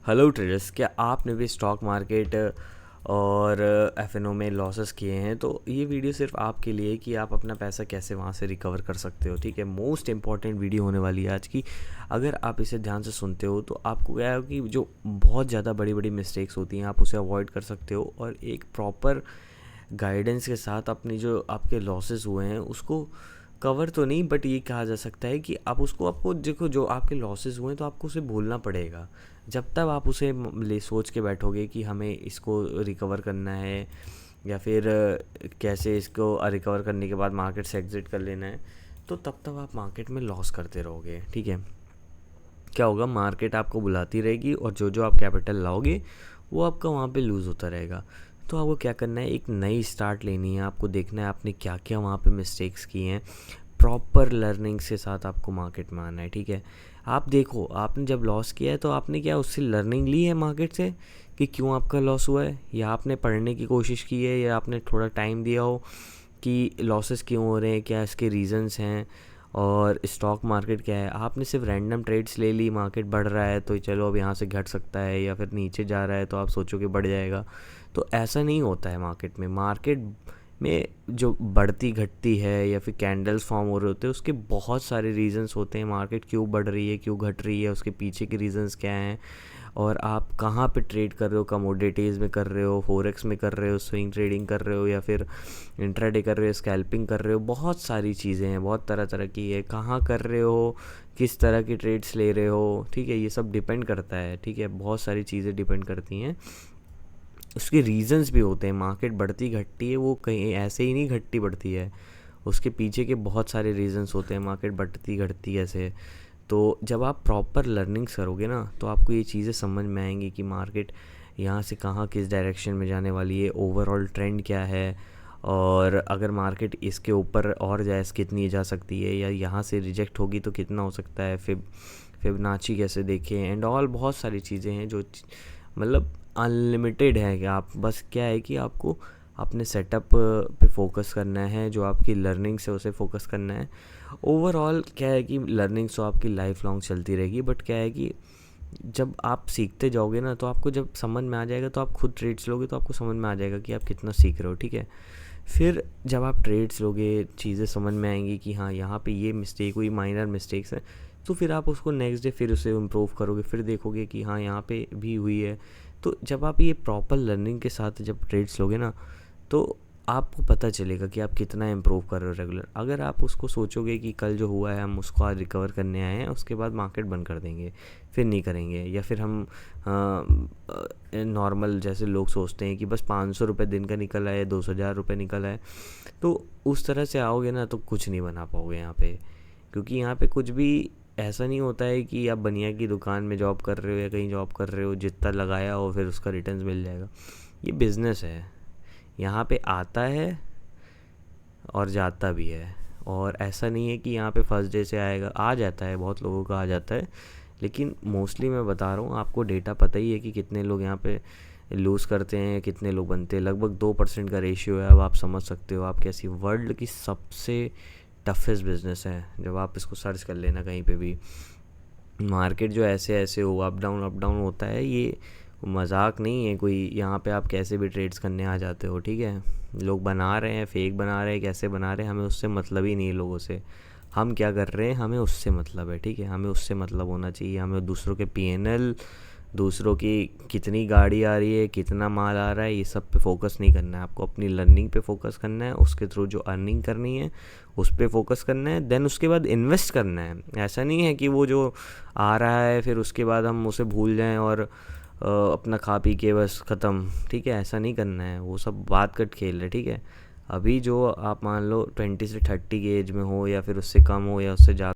Hello traders, क्या आपने भी स्टॉक मार्केट और एफएनओ में लॉसेस किए हैं? तो ये वीडियो सिर्फ आपके लिए है कि आप अपना पैसा कैसे वहाँ से रिकवर कर सकते हो। ठीक है, मोस्ट इंपॉर्टेंट वीडियो होने वाली है आज की। अगर आप इसे ध्यान से सुनते हो तो आपको क्या है कि जो बहुत ज़्यादा बड़ी बड़ी मिस्टेक्स होती हैं आप उसे अवॉइड कर सकते हो, और एक प्रॉपर गाइडेंस के साथ अपनी जो आपके लॉसेस हुए हैं उसको कवर तो नहीं, बट ये कहा जा सकता है कि आप उसको, आपको देखो, जो आपके लॉसेस हुए हैं तो आपको उसे भूलना पड़ेगा। जब तक आप उसे ले सोच के बैठोगे कि हमें इसको रिकवर करना है, या फिर कैसे इसको रिकवर करने के बाद मार्केट से एग्ज़िट कर लेना है, तो तब तक आप मार्केट में लॉस करते रहोगे। ठीक है, क्या होगा, मार्केट आपको बुलाती रहेगी और जो जो आप कैपिटल लाओगे वो आपका वहाँ पे लूज़ होता रहेगा। तो आपको क्या करना है, एक नई स्टार्ट लेनी है। आपको देखना है आपने क्या क्या वहाँ पे मिस्टेक्स की हैं। प्रॉपर लर्निंग्स के साथ आपको मार्केट में आना है। ठीक है, आप देखो, आपने जब लॉस किया है तो आपने क्या उससे लर्निंग ली है मार्केट से कि क्यों आपका लॉस हुआ है, या आपने पढ़ने की कोशिश की है, या आपने थोड़ा टाइम दिया हो कि लॉसेस क्यों हो रहे हैं, क्या इसके रीज़न्स हैं, और स्टॉक मार्केट क्या है। आपने सिर्फ रैंडम ट्रेड्स ले ली, मार्केट बढ़ रहा है तो चलो अब यहाँ से घट सकता है, या फिर नीचे जा रहा है तो आप सोचो कि बढ़ जाएगा। तो ऐसा नहीं होता है मार्केट में। मार्केट में जो बढ़ती घटती है या फिर कैंडल्स फॉर्म हो रहे होते हैं, उसके बहुत सारे रीजंस होते हैं। मार्केट क्यों बढ़ रही है, क्यों घट रही है, उसके पीछे के रीजंस क्या हैं, और आप कहाँ पे ट्रेड कर रहे हो, कमोडिटीज़ में कर रहे हो, फॉरेक्स में कर रहे हो, स्विंग ट्रेडिंग कर रहे हो, या फिर इंट्राडे कर रहे हो, स्कैल्पिंग कर रहे हो। बहुत सारी चीज़ें हैं, बहुत तरह तरह की है, कहाँ कर रहे हो, किस तरह की ट्रेड्स ले रहे हो। ठीक है, ये सब डिपेंड करता है। ठीक है, बहुत सारी चीज़ें डिपेंड करती हैं, उसके रीजंस भी होते हैं। मार्केट बढ़ती घटती है वो कहीं ऐसे ही नहीं घटती बढ़ती है, उसके पीछे के बहुत सारे रीजंस होते हैं मार्केट बढ़ती घटती ऐसे। तो जब आप प्रॉपर लर्निंग्स करोगे ना तो आपको ये चीज़ें समझ में आएंगी कि मार्केट यहाँ से कहाँ किस डायरेक्शन में जाने वाली है, ओवरऑल ट्रेंड क्या है, और अगर मार्केट इसके ऊपर और जाए कितनी जा सकती है, या यहाँ से रिजेक्ट होगी तो कितना हो सकता है। फिबनाची कैसे देखें एंड ऑल, बहुत सारी चीज़ें हैं जो मतलब अनलिमिटेड है। कि आप बस क्या है कि आपको अपने सेटअप पे फोकस करना है, जो आपकी लर्निंग से उसे फोकस करना है। ओवरऑल क्या है कि लर्निंग तो आपकी लाइफ लॉन्ग चलती रहेगी, बट क्या है कि जब आप सीखते जाओगे ना तो आपको जब समझ में आ जाएगा, तो आप खुद ट्रेड्स लोगे तो आपको समझ में आ जाएगा कि आप कितना सीख रहे हो। ठीक है, फिर जब आप ट्रेड्स लोगे चीज़ें समझ में आएंगी कि हाँ यहाँ पे ये मिस्टेक हुई, माइनर मिस्टेक्स हैं, तो फिर आप उसको नेक्स्ट डे फिर उसे इम्प्रूव करोगे, फिर देखोगे कि हाँ यहाँ पे भी हुई है। तो जब आप ये प्रॉपर लर्निंग के साथ जब ट्रेड्स लोगे ना तो आपको पता चलेगा कि आप कितना इम्प्रूव कर रहे हो रेगुलर। अगर आप उसको सोचोगे कि कल जो हुआ है हम उसको आज रिकवर करने आए हैं, उसके बाद मार्केट बंद कर देंगे, फिर नहीं करेंगे, या फिर हम नॉर्मल जैसे लोग सोचते हैं कि बस 500 रुपये दिन का निकल आए, 2,000 रुपये निकल आए, तो उस तरह से आओगे ना तो कुछ नहीं बना पाओगे यहाँ पे। क्योंकि यहाँ पे कुछ भी ऐसा नहीं होता है कि आप बनिया की दुकान में जॉब कर रहे हो या कहीं जॉब कर रहे हो, जितना लगाया हो फिर उसका रिटर्न्स मिल जाएगा। ये बिज़नेस है, यहाँ पे आता है और जाता भी है। और ऐसा नहीं है कि यहाँ पे फर्स्ट डे से आएगा, आ जाता है, बहुत लोगों का आ जाता है, लेकिन मोस्टली मैं बता रहा हूँ, आपको डेटा पता ही है कि कितने लोग यहाँ पे लूज़ करते हैं, कितने लोग बनते हैं। लगभग 2% का रेशियो है। अब आप समझ सकते हो आप कैसी वर्ल्ड की सबसे टफेस्ट बिजनेस है। जब आप इसको सर्च कर लेना कहीं पे भी, मार्केट जो ऐसे ऐसे हो अप डाउन होता है, ये मजाक नहीं है कोई। यहाँ पे आप कैसे भी ट्रेड्स करने आ जाते हो। ठीक है, लोग बना रहे हैं, फेक बना रहे हैं, कैसे बना रहे हैं, हमें उससे मतलब ही नहीं है लोगों से। हम क्या कर रहे हैं हमें उससे मतलब है। ठीक है, हमें उससे मतलब होना चाहिए। हमें दूसरों के पीएनएल, दूसरों की कितनी गाड़ी आ रही है, कितना माल आ रहा है, ये सब पे फोकस नहीं करना है। आपको अपनी लर्निंग पे फोकस करना है, उसके थ्रू जो अर्निंग करनी है उस पे फोकस करना है, देन उसके बाद इन्वेस्ट करना है। ऐसा नहीं है कि वो जो आ रहा है फिर उसके बाद हम उसे भूल जाएं और अपना खा पी के बस ख़त्म। ठीक है, ऐसा नहीं करना है, वो सब बात कट खेल है। ठीक है, अभी जो आप मान लो 20 से 30 की एज में हो, या फिर उससे कम हो या उससे ज़्यादा